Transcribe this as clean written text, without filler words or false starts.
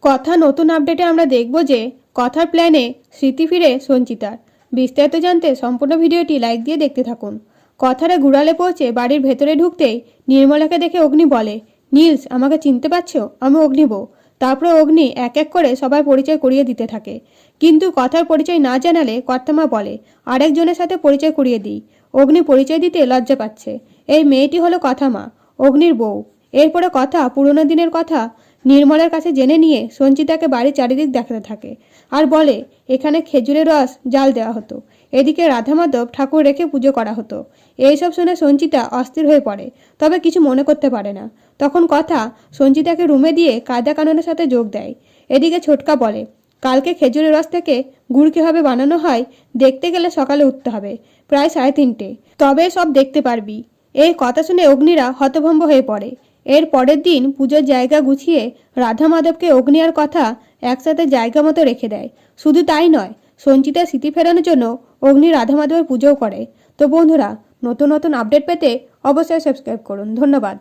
কথা নতুন আপডেটে আমরা দেখব যে কথার প্ল্যানে স্মৃতি ফিরে সঞ্চিতার। বিস্তারিত জানতে সম্পূর্ণ ভিডিওটি লাইক দিয়ে দেখতে থাকুন। কথারে গুড়ালে পৌঁছে বাড়ির ভেতরে ঢুকতেই নির্মলাকে দেখে অগ্নি বলে, নীলস, আমাকে চিনতে পারছো? আমি অগ্নি বউ। তারপরে অগ্নি এক এক করে সবার পরিচয় করিয়ে দিতে থাকে, কিন্তু কথার পরিচয় না জানালে কর্তামা বলে আরেকজনের সাথে পরিচয় করিয়ে দিই। অগ্নি পরিচয় দিতে লজ্জা পাচ্ছে। এই মেয়েটি হলো কথামা, অগ্নির বউ। এরপরে কথা পুরোনো দিনের কথা নির্মলার কাছে জেনে নিয়ে সঞ্চিতাকে বাড়ির চারিদিক দেখাতে থাকে আর বলে এখানে খেজুরের রস জাল দেওয়া হতো, এদিকে রাধা মাধব ঠাকুর রেখে পুজো করা হতো। এইসব শুনে সঞ্চিতা অস্থির হয়ে পড়ে, তবে কিছু মনে করতে পারে না। তখন কথা সঞ্চিতাকে রুমে দিয়ে কায়দা কানুনের সাথে যোগ দেয়। এদিকে ছোটকা বলে কালকে খেজুরের রস থেকে গুড় কীভাবে বানানো হয় দেখতে গেলে সকালে উঠতে হবে, প্রায় 3:30, তবে সব দেখতে পারবি। এই কথা শুনে অগ্নিরা হতভম্ব হয়ে পড়ে। এর পরের দিন পুজোর জায়গা গুছিয়ে রাধা মাধবকে অগ্নি আর কথা একসাথে জায়গা মতো রেখে দেয়। শুধু তাই নয়, সঞ্চিতার স্মৃতি ফেরানোর জন্য অগ্নি রাধা মাধবের পুজোও করে। তো বন্ধুরা, নতুন নতুন আপডেট পেতে অবশ্যই সাবস্ক্রাইব করুন। ধন্যবাদ।